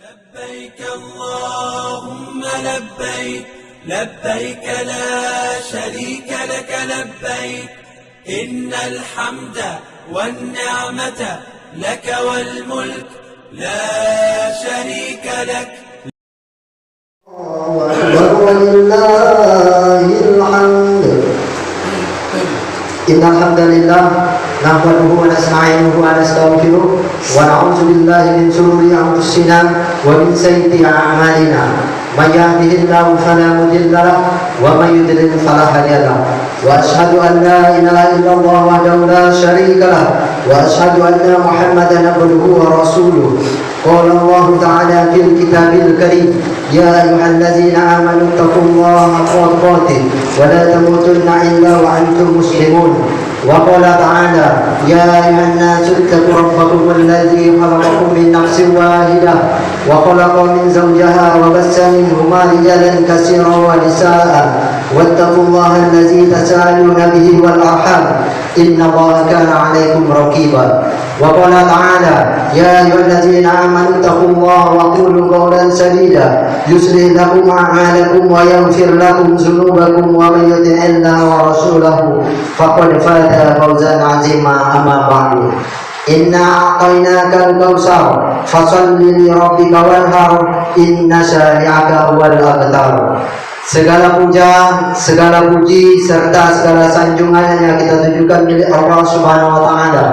لبيك اللهم لبيك لبيك لا شريك لك لبيك إن الحمد والنعمة لك والملك لا شريك لك. ولله الحمد. إن الحمد لله نحمده ونستعينه ونستغفره ونعوذ بالله من شرور أنفسنا ومن سيئات أعمالنا. من يهده الله فلا مضل له ومن يضلل فلا هادي له. وأشهد أن لا إله إلا الله وحده لا شريك له وأشهد أن محمدا عبده ورسوله. قال الله تعالى في الكتاب الكريم: يا أيها الذين آمنوا اتقوا الله حق تقاته ولا تموتن إلا وأنتم مسلمون. وقال تعالى: يا أيها الناس اتقوا ربكم الذي خلقكم من نفس واحدة وخلق من زوجها وبث منهما رجالا كثيرا ونساء واتقوا الله الذي تساءلون به والأرحام إن الله كان عليكم رقيبا. وقال تعالى: يا أيها الذين آمنوا اتقوا الله وقولوا قولا سديدا يصلح لكم أعمالكم ويغفر لكم ذنوبكم ومن يطع الله ورسوله فقد فاز فوزا عظيما. أما بعد، إنا أعطيناك الكوثر فصل لربك وانحر إن شانئك هو الأبتر. Segala puja, segala puji, serta segala sanjungan yang kita tujukan milik Allah Subhanahu wa Ta'ala.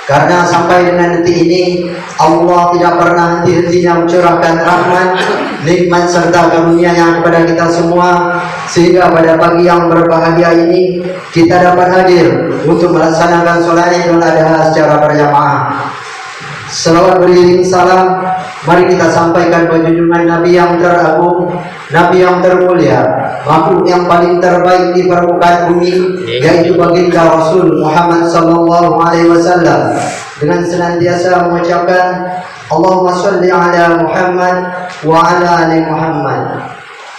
Karena sampai dengan detik ini Allah tidak pernah henti-hentinya mencurahkan rahmat, nikmat serta karunia-Nya kepada kita semua, sehingga pada pagi yang berbahagia ini kita dapat hadir untuk melaksanakan sholat Idul Adha secara berjamaah. Selawat beriring salam mari kita sampaikan pada junjungan Nabi yang teragung, Nabi yang termulia, makhluk yang paling terbaik di permukaan bumi, yaitu baginda Rasul Muhammad sallallahu alaihi wasallam, dengan senantiasa mengucapkan Allahumma sholli ala Muhammad wa ala ali Muhammad.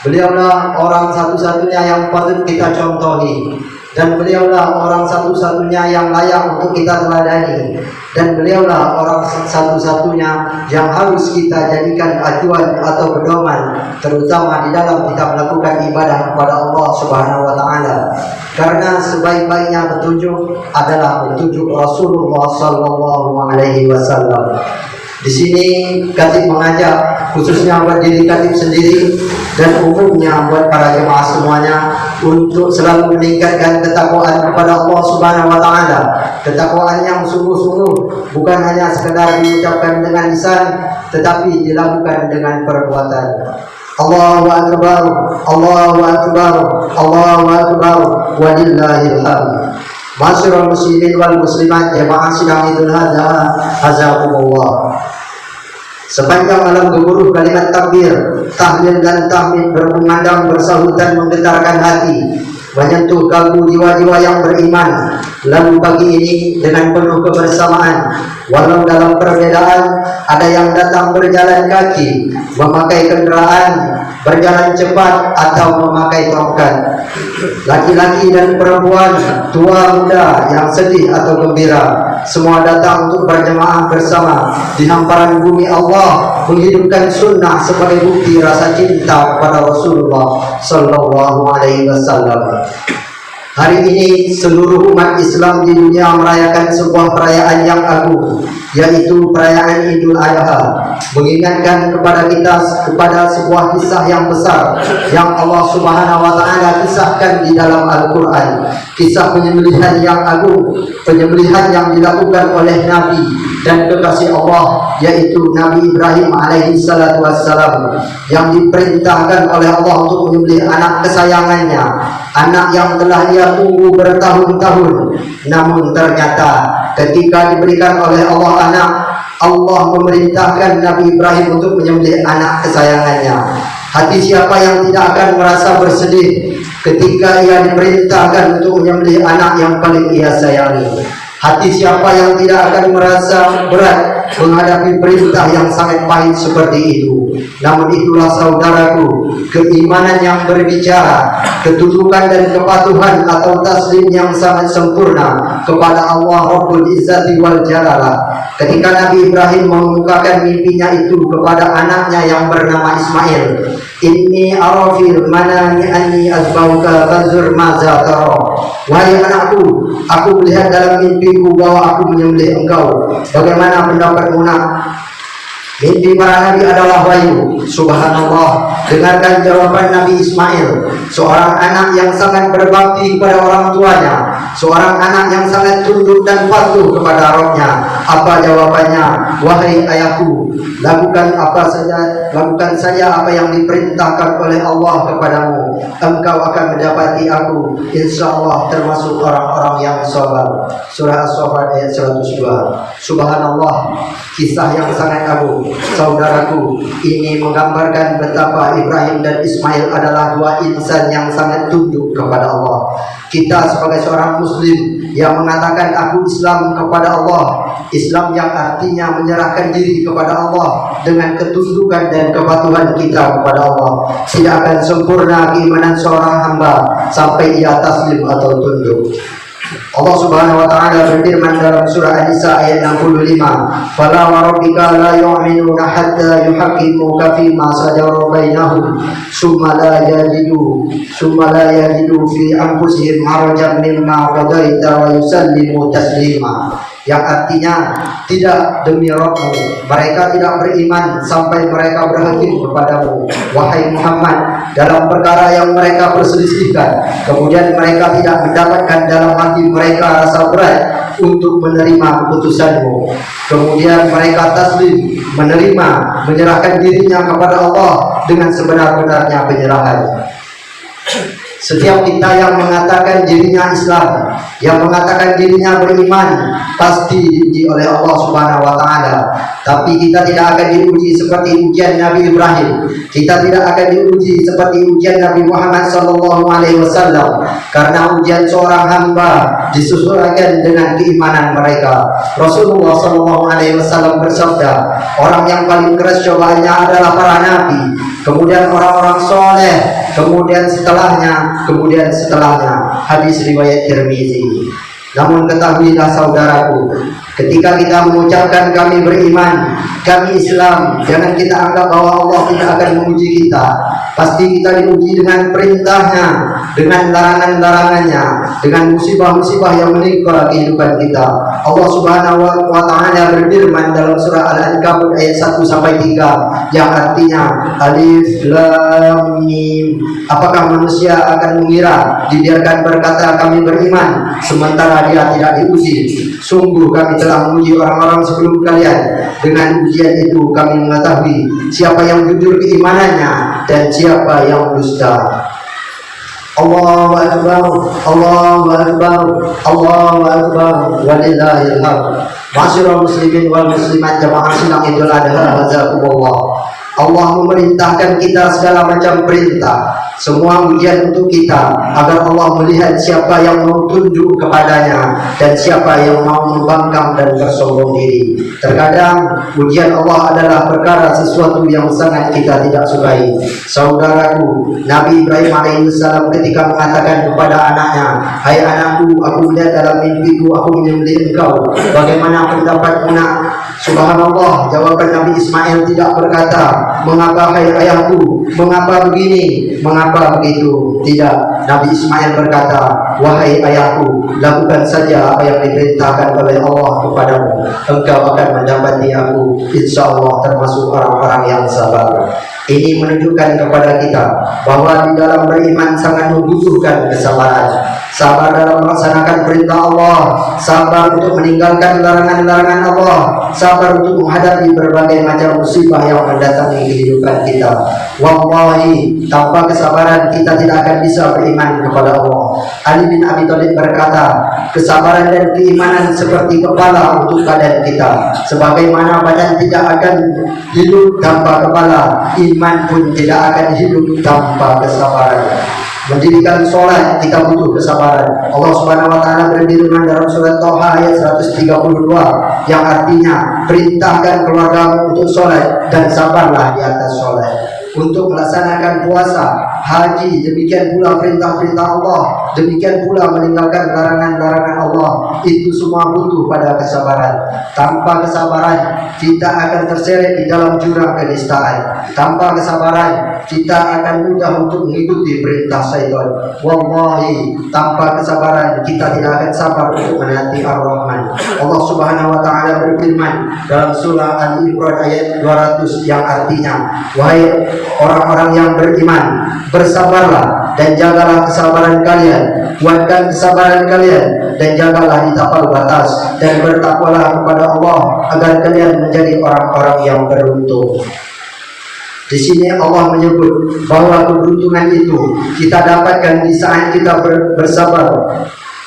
Beliaulah orang satu-satunya yang patut kita contohi, dan beliaulah orang satu-satunya yang layak untuk kita teladani, dan beliaulah orang satu-satunya yang harus kita jadikan acuan atau pedoman, terutama di dalam kita melakukan ibadah kepada Allah Subhanahu wa Ta'ala. Karena sebaik-baiknya petunjuk adalah petunjuk Rasulullah sallallahu alaihi wasallam. Di sini Khatib mengajak, khususnya buat diri Khatib sendiri dan umumnya buat para jemaah semuanya, untuk selalu meningkatkan ketakwaan kepada Allah Subhanahu wa Ta'ala. Ketakwaan yang sungguh-sungguh, bukan hanya sekedar diucapkan dengan lisan, tetapi dilakukan dengan perbuatan. Allahu akbar, Allahu akbar, Allahu akbar, walillahil hamd. Masyarul muslimin wal muslimat, jemaah sidang Idul Adha, azakumullah. Sepanjang malam gemuruh kalimat takbir, tahlil dan tahmid berkumandang, bersahutan, menggetarkan hati, menyentuh kalbu jiwa-jiwa yang beriman. Lalu pagi ini dengan penuh kebersamaan, walau dalam perbedaan, ada yang datang berjalan kaki, memakai kendaraan, berjalan cepat atau memakai tongkat, laki-laki dan perempuan, tua muda, yang sedih atau gembira, semua datang untuk berjemaah bersama di hamparan bumi Allah, menghidupkan sunnah sebagai bukti rasa cinta kepada Rasulullah sallallahu alaihi wasallam. Hari ini seluruh umat Islam di dunia merayakan sebuah perayaan yang agung, yaitu perayaan Idul Adha, mengingatkan kepada kita kepada sebuah kisah yang besar yang Allah Subhanahu wa Ta'ala kisahkan di dalam Al-Quran. Kisah penyembelihan yang agung, penyembelihan yang dilakukan oleh Nabi dan kekasih Allah, yaitu Nabi Ibrahim alaihi salatu wassalam, yang diperintahkan oleh Allah untuk menyembelih anak kesayangannya, anak yang telah dia tunggu bertahun-tahun. Namun ternyata ketika diberikan oleh Allah anak, Allah memerintahkan Nabi Ibrahim untuk menyembelih anak kesayangannya. Hati siapa yang tidak akan merasa bersedih ketika ia diperintahkan untuk menyembelih anak yang paling ia sayangi? Hati siapa yang tidak akan merasa berat menghadapi perintah yang sangat pahit seperti itu. Namun itulah saudaraku, keimanan yang berbicara, ketundukan dan kepatuhan atau taslim yang sangat sempurna kepada Allah Rabbul Izzati wal Jalalah. Ketika Nabi Ibrahim mengungkapkan mimpinya itu kepada anaknya yang bernama Ismail, "Inni arafil manani anni azbauka fanzur maza tara." Wahai anakku, aku melihat dalam mimpiku bahwa aku menyembelih engkau. Bagaimana pendapatmu nak? Mimpi para nabi adalah wahyu. Subhanallah. Dengarkan jawaban Nabi Ismail, seorang anak yang sangat berbakti kepada orang tuanya, seorang anak yang sangat tunduk dan patuh kepada Rabbnya. Apa jawabannya? "Wahai ayahku, lakukan saja apa yang diperintahkan oleh Allah kepadamu. Engkau akan mendapati aku, insya Allah termasuk orang-orang yang sabar." Surah As-Saffat ayat 102. Subhanallah, kisah yang sangat agung. Saudaraku, ini menggambarkan betapa Ibrahim dan Ismail adalah dua insan yang sangat tunduk kepada Allah. Kita sebagai seorang muslim yang mengatakan aku Islam kepada Allah, Islam yang artinya menyerahkan diri kepada Allah dengan ketundukan dan kepatuhan kita kepada Allah, tidak akan sempurna keimanan seorang hamba sampai ia taslim atau tunduk. Allah Subhanahu wa taala berfirman dalam surah An-Nisa ayat 65, "Fala wa rabbika la yu'minuna hatta yuhaqqimuka fi ma shajara bainahum, summa la yajidu fi anfusihim harajan mimma qadaita wa yusallimu taslima." Yang artinya, tidak demi Rabbmu, mereka tidak beriman sampai mereka berhakim kepadamu, wahai Muhammad, dalam perkara yang mereka perselisihkan. Kemudian mereka tidak mendapatkan dalam hati mereka rasa berat untuk menerima keputusanmu. Kemudian mereka taslim, menerima, menyerahkan dirinya kepada Allah dengan sebenar-benarnya penyerahan. Setiap kita yang mengatakan dirinya Islam, yang mengatakan dirinya beriman, pasti diuji oleh Allah Subhanahu wa taala. Tapi kita tidak akan diuji seperti ujian Nabi Ibrahim. Kita tidak akan diuji seperti ujian Nabi Muhammad SAW, karena ujian seorang hamba disesuaikan dengan keimanan mereka. Rasulullah SAW bersabda, orang yang paling keras cobaannya adalah para nabi, kemudian orang-orang soleh, kemudian setelahnya. Hadis riwayat Tirmizi. Namun ketahuilah saudaraku, ketika kita mengucapkan kami beriman, kami Islam, jangan kita anggap bahwa Allah tidak akan menguji kita. Pasti kita diuji dengan perintahnya, dengan larangan-larangannya, dengan musibah-musibah yang menimpa kehidupan kita. Allah Subhanahu wa taala berfirman dalam surah Al-Ankabut ayat 1-3 yang artinya Alif Lam Mim. Apakah manusia akan mengira dibiarkan berkata kami beriman sementara dia tidak diuji? Sungguh kami telah menguji orang-orang sebelum kalian. Dengan ujian itu kami mengetahui siapa yang jujur keimanannya dan siapa yang dusta. Allahu Akbar, Allahu Akbar, Allahu Akbar, walillahil hamd. Ma'asyiral muslimin wal muslimat jamaah sidang Idul Adha, jazakumullah. Allah memerintahkan kita segala macam perintah, semua ujian untuk kita agar Allah melihat siapa yang mau tunduk kepadanya dan siapa yang mau membangkang dan bersombong diri. Terkadang ujian Allah adalah perkara sesuatu yang sangat kita tidak sukai. Saudaraku, Nabi Ibrahim alaihissalam ketika mengatakan kepada anaknya, "Hai anakku, aku melihat dalam mimpiku aku menyembelih engkau. Bagaimana pendapatmu nak?" Subhanallah, jawaban Nabi Ismail tidak berkata, "Mengapa hai ayahku, mengapa begini, mengapa begitu?" Tidak, Nabi Ismail berkata, "Wahai ayahku, lakukan saja apa yang diperintahkan oleh Allah kepadamu. Engkau akan mendapati aku, insya Allah termasuk orang-orang yang sabar." Ini menunjukkan kepada kita bahwa di dalam beriman sangat membutuhkan kesabaran. Sabar dalam melaksanakan perintah Allah, sabar untuk meninggalkan larangan-larangan Allah, sabar untuk menghadapi berbagai macam musibah yang mendatangi kehidupan kita. Wallahi, tanpa kesabaran kita tidak akan bisa beriman kepada Allah. Ali bin Abi Thalib berkata, kesabaran dan keimanan seperti kepala untuk badan kita. Sebagaimana badan tidak akan hidup tanpa kepala, iman pun tidak akan hidup tanpa kesabaran. Mendirikan sholat kita butuh kesabaran. Allah Subhanahu wa taala berfirman dalam surat Thaha ayat 132 yang artinya perintahkan keluargamu untuk sholat dan sabarlah di atas sholat. Untuk melaksanakan puasa, haji, demikian pula perintah-perintah Allah, demikian pula meninggalkan larangan-larangan Allah, itu semua butuh pada kesabaran. Tanpa kesabaran kita akan terseret di dalam jurang kenistaan. Tanpa kesabaran kita akan mudah untuk mengikuti perintah syaitan. Wallahi, tanpa kesabaran kita tidak akan sabar untuk menaati Ar-Rahman. Allah Subhanahu wa taala berfirman dalam surah Al-Imran ayat 200 yang artinya, wahai orang-orang yang beriman, bersabarlah dan jagalah kesabaran kalian, kuatkan kesabaran kalian dan jagalah di tapal batas, dan bertakwalah kepada Allah agar kalian menjadi orang-orang yang beruntung. Di sini Allah menyebut bahwa keberuntungan itu kita dapatkan di saat kita bersabar,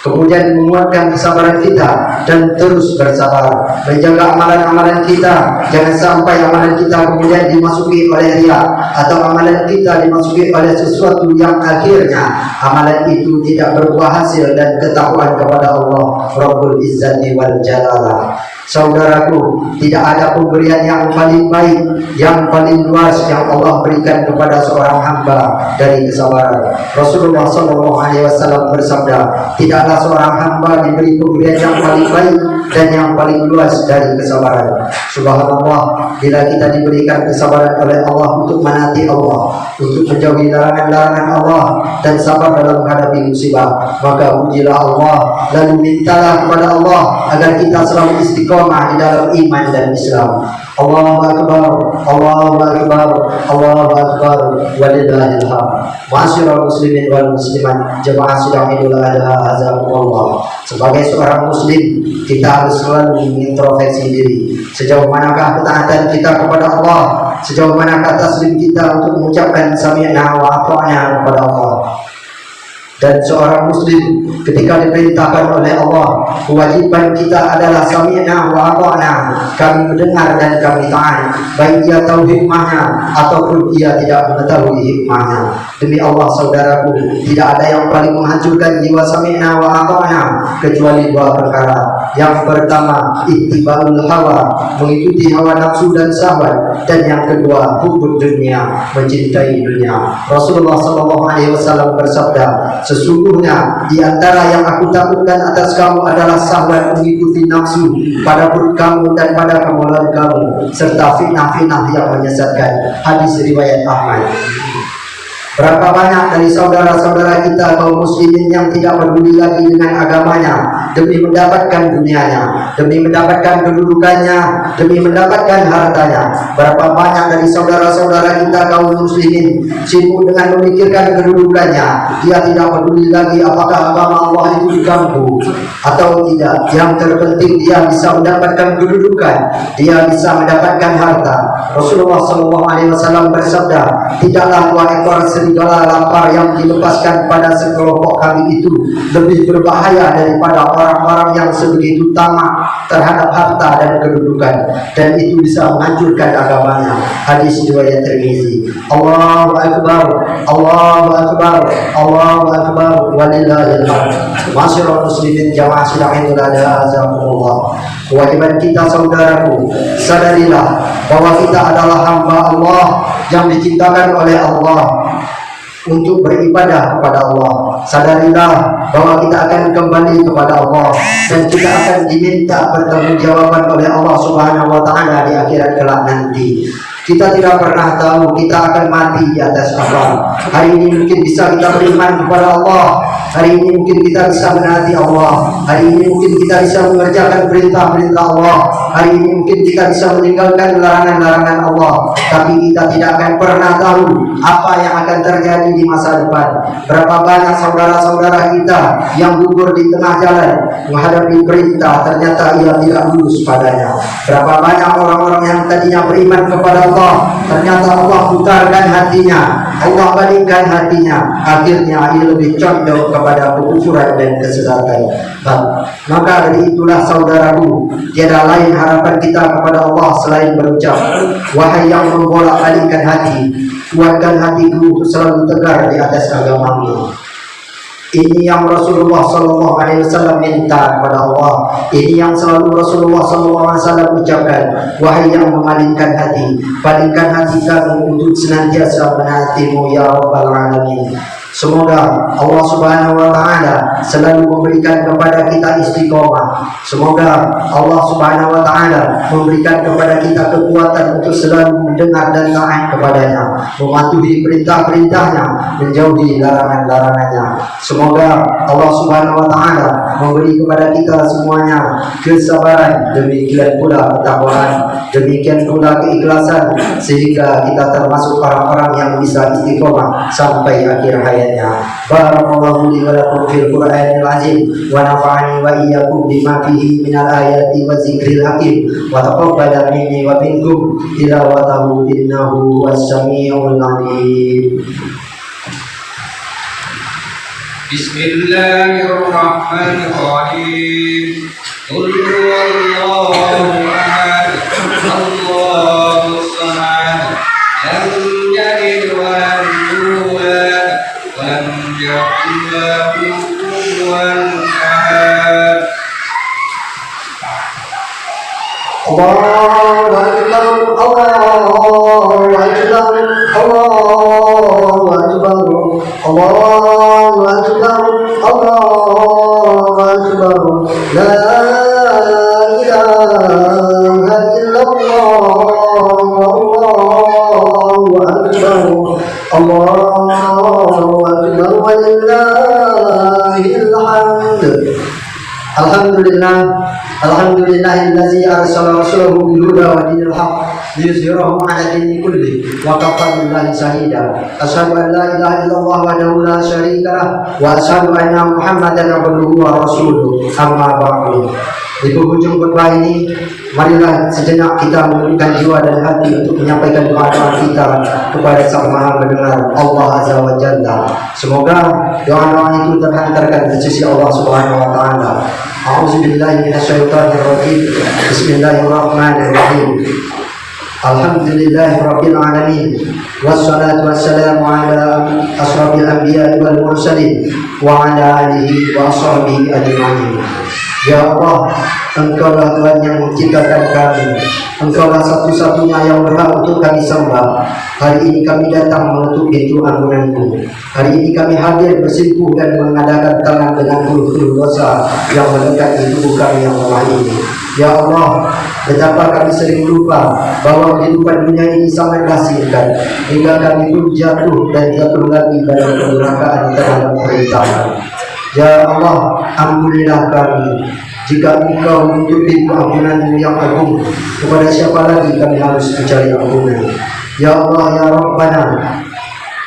kemudian menguatkan kesabaran kita dan terus bersabar, menjaga amalan-amalan kita. Jangan sampai amalan kita kemudian dimasuki oleh riya, atau amalan kita dimasuki oleh sesuatu yang akhirnya amalan itu tidak berbuah hasil dan ketakwaan kepada Allah Rabbul Izzati wal Jalalah. Saudaraku, tidak ada pemberian yang paling baik, yang paling luas yang Allah berikan kepada seorang hamba dari kesabaran. Rasulullah SAW bersabda, tidaklah seorang hamba diberi pemberian yang paling baik dan yang paling luas dari kesabaran. Subhanallah, bila kita diberikan kesabaran oleh Allah untuk menaati Allah, untuk menjauhi larangan-larangan Allah dan sabar dalam menghadapi musibah, maka pujilah Allah, lalu mintalah kepada Allah agar kita selalu istiqomah di dalam iman dan Islam. Allahu Akbar, Allahu Akbar, Allahu Akbar, walillahil hamd. Ma'asyiral muslimin wal muslimat, jemaah sidang Idul Adha azakumullah. Sebagai seorang muslim, kita harus selalu mengintrospeksi diri. Sejauh manakah ketaatan kita kepada Allah? Sejauh manakah taslim kita untuk mengucapkan sami'na wa ata'na kepada Allah? Dan seorang muslim ketika diperintahkan oleh Allah, kewajiban kita adalah sami'na wa ata'na, kami mendengar dan kami taat, baik dia tahu hikmahnya ataupun dia tidak mengetahui hikmahnya. Demi Allah saudaraku, tidak ada yang paling menghancurkan jiwa sami'na wa ata'na kecuali dua perkara. Yang pertama, ittiba'ul hawa, mengikuti hawa nafsu dan syahwat, dan yang kedua, hubbud dunia, mencintai dunia. Rasulullah SAW bersabda, sesungguhnya di antara yang aku takutkan atas kamu adalah syahwat mengikuti nafsu pada perut kamu dan pada kemaluan kamu, serta fitnah-fitnah yang menyesatkan. Hadis riwayat Ahmad. Berapa banyak dari saudara-saudara kita kaum muslimin yang tidak peduli lagi dengan agamanya demi mendapatkan dunianya, demi mendapatkan kedudukannya, demi mendapatkan hartanya. Berapa banyak dari saudara-saudara kita kaum muslimin sibuk dengan memikirkan kedudukannya. Dia tidak peduli lagi apakah agama Allah itu diganggu atau tidak. Yang terpenting dia bisa mendapatkan kedudukan, dia bisa mendapatkan harta. Rasulullah SAW bersabda, tidaklah 2 ekor serigala lapar yang dilepaskan pada sekelompok kami itu lebih berbahaya daripada orang-orang yang sebegitu tamak terhadap harta dan kedudukan, dan itu bisa menghancurkan agamanya. Hadis riwayat Tirmizi. Allahu Akbar, Allahu Akbar, Allahu Akbar, walillahil hamd. Masyaallah muslimin jamaah sidang Idul Adha azakumullah. Kewajiban kita saudaraku, sadarilah bahwa kita adalah hamba Allah yang diciptakan oleh Allah untuk beribadah kepada Allah. Sadarilah bahwa kita akan kembali kepada Allah dan kita akan diminta pertanggungjawaban oleh Allah Subhanahu wa taala di akhirat kelak nanti. Kita tidak pernah tahu kita akan mati di atas apa. Hari ini mungkin bisa kita beriman kepada Allah, hari ini mungkin kita bisa menaati Allah, hari ini mungkin kita bisa mengerjakan perintah-perintah Allah, hari ini mungkin kita bisa meninggalkan larangan-larangan Allah. Tapi kita tidak akan pernah tahu apa yang akan terjadi di masa depan. Berapa banyak saudara-saudara kita yang gugur di tengah jalan menghadapi perintah, ternyata ia tidak lulus padanya. Berapa banyak orang-orang yang tadinya beriman kepada Allah Allah, ternyata Allah putarkan hatinya, Allah balikkan hatinya, akhirnya ia lebih condong kepada kekufuran dan kesesatan. Maka dari itulah saudaraku, tiada lain harapan kita kepada Allah selain berucap, wahai yang membolak-balikkan hati, kuatkan hatiku untuk selalu tegar di atas agamamu. Ini yang Rasulullah SAW minta kepada Allah. Ini yang selalu Rasulullah SAW ucapkan, wahai yang memalingkan hati, palingkan hati kamu untuk senantiasa menaatimu ya Rabbal Alamin. Semoga Allah Subhanahu wa Ta'ala selalu memberikan kepada kita istiqomah. Semoga Allah Subhanahu wa Ta'ala memberikan kepada kita kekuatan untuk selalu mendengar dan taat kepadanya, mematuhi perintah-perintahnya, menjauhi larangan-larangannya. Semoga Allah Subhanahu wa Ta'ala memberi kepada kita semuanya kesabaran, demikian pula ketakwaan, demikian pula keikhlasan, sehingga kita termasuk orang-orang yang bisa istiqomah sampai akhir hayat. Barakallahu li wa lakum fil Qur'anil azim wa nafa'ani wa iyyakum bima fihi minal ayati wa zikril hakim wa taqabbala minni wa minkum tilawatahu innahu was-sami'ul 'alim. Bismillahirrahmanirrahim. Qul huwallahu ahad, Allahus samad, lam yalid wa lam yulad wa lam yakul lahu kufuwan ahad. Allahu Akbar, Allahu Akbar, Allahu Akbar, Allahu Akbar, Allahu Akbar, la ilaha illallah, Allahu Akbar, Allahu Akbar, walillahil hamd. Alhamdulillah, alhamdulillahillazi arsala rasulahu bil huda wa dinil haqq liyuzhirahu 'ala dini kulli wa kafa billahi shahida. Asyhadu an la ilaha illallah wahdahu la syarika lah wa asyhadu anna Muhammadan abduhu wa rasuluh. Amma ba'du. Di penghujung khutbah ini, marilah sejenak kita menundukkan jiwa dan hati untuk menyampaikan doa-doa kita kepada Sang Maha Mendengar, Allah Azza wa Jalla. Semoga doa-doa itu terhantarkan di sisi Allah Subhanahu wa Ta'ala. A'udzubillahi minasyaitonirrajim. Bismillahirrahmanirrahim. Alhamdulillahirabbil alamin. Wassalatu wassalamu ala asrofil anbiya'i wal mursalin wa ala alihi wa ashabihi ajma'in. Ya Allah, Engkaulah Tuhan yang menciptakan kami. Engkaulah satu-satunya yang berhak untuk kami sembah. Hari ini kami datang menutup pintu ampunan-Mu. Hari ini kami hadir bersimpuh dan mengadakan tangan dengan hulu-hulu dosa yang melekat di tubuh kami yang lemah ini. Ya Allah, betapa kami sering lupa bahwa kehidupan dunia ini sangatlah singkat, hingga kami pun jatuh dan jatuh lagi dalam kedurhakaan terhadap perintah. Ya Allah, ampunilah kami. Jika Engkau menutup pintu ampunan-Mu yang agung, kepada siapa lagi kami harus mencari ampunan? Ya Allah, ya Rabbana,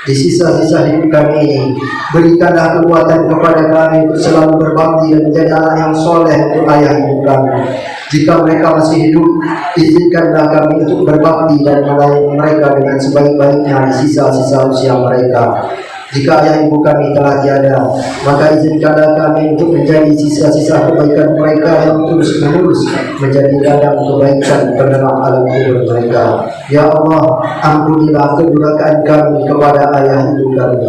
di sisa-sisa hidup kami ini, berikanlah kekuatan kepada kami untuk selalu berbakti dan menjadi anak yang soleh untuk ayah ibu kami. Jika mereka masih hidup, izinkanlah kami untuk berbakti dan melayani mereka dengan sebaik-baiknya di sisa-sisa usia mereka. Jika ayah ibu kami telah tiada, maka izinkanlah kami untuk menjadi sisa-sisa kebaikan mereka yang terus-menerus menjadi ladang kebaikan penerang alam kubur mereka. Ya Allah, ampunilah kedurhakaan kami kepada ayah ibu kami.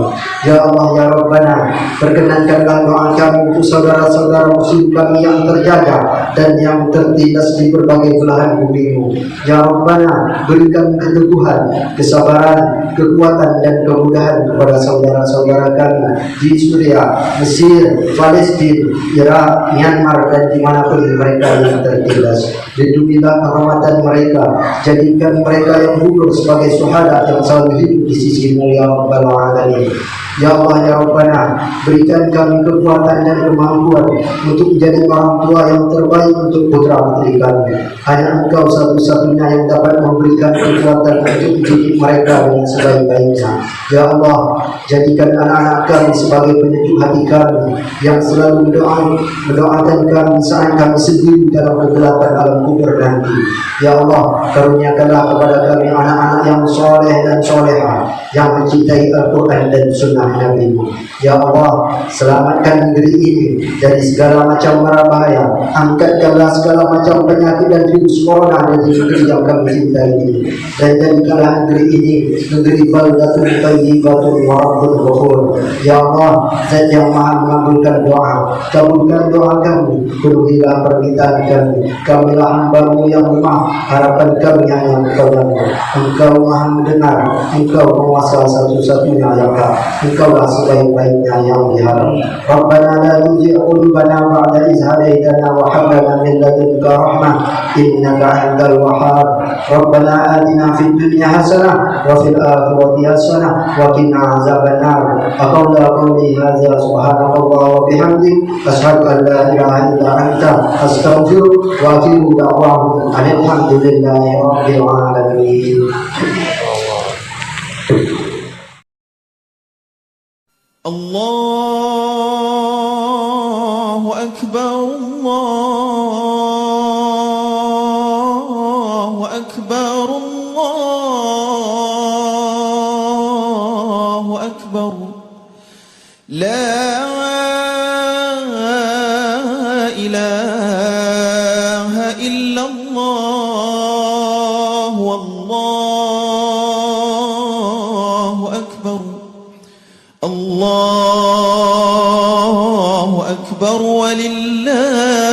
Ya Allah, ya Rabbana, perkenankanlah doa kami untuk saudara-saudara muslim kami yang terjaga dan yang tertindas di berbagai belahan bumi-Mu. Ya Rabbana, berikan keteguhan, kesabaran, kekuatan dan kemudahan kepada saudara-saudara kami di Suriah, Mesir, Palestina, Irak, Myanmar dan dimanapun mereka yang tertindas. Lindungilah kehormatan mereka, jadikan mereka yang gugur sebagai syuhada yang selalu hidup di sisi-Mu ya Rabbal Alamin. Ya Allah, ya Rabbana, berikan kami kekuatan dan kemampuan untuk menjadi orang tua yang terbaik terbaik untuk putra putri kami. Hanya Engkau satu-satunya yang dapat memberikan kekuatan untuk mendidik mereka dengan sebaik-baiknya. Ya Allah, jadikan anak-anak kami sebagai penyejuk hati kami yang selalu mendoakan kami saat kami sendiri dalam kegelapan alam kubur nanti. Ya Allah, karuniakanlah kepada kami anak-anak yang soleh dan soleha, yang mencintai Al-Quran dan Sunnah Nabi-Mu. Ya Allah, selamatkan negeri ini dari segala macam mara bahaya. Angkatkanlah segala macam penyakit dan virus corona dari negeri yang kami cintai ini, dan jadikanlah negeri ini negeri baldatun thayyibatun wa rabbun ghafur. Ya Allah, Zat yang Maha mengabulkan doa, kabulkan doa kami, penuhilah permintaan kami. Kamilah hamba-Mu yang lemah, harapan kami hanya kepadamu. Engkau Maha mendengar, Engkau penguasa satu-satunya yang hak, Engkaulah sebaik-baiknya yang diharap. Rabbana la tuzigh qulubana ba'da idh hadaitana wa hab lana min ladunka rahmah innaka antal wahhab. Rabbana atina fid dunya hasanah wa fil akhirati hasanah wa qina azabannar. Aqulu qawli hadza subhanallahi wa bihamdihi asyhadu an la ilaha illa anta astaghfiruka wa atubu da'wahum alhamdulillahi rabbil alamin. Allahu Akbar, Allahu Akbar, Allahu Akbar. La ilaha illallah, wallahu akbar. Allahu akbar, walillahi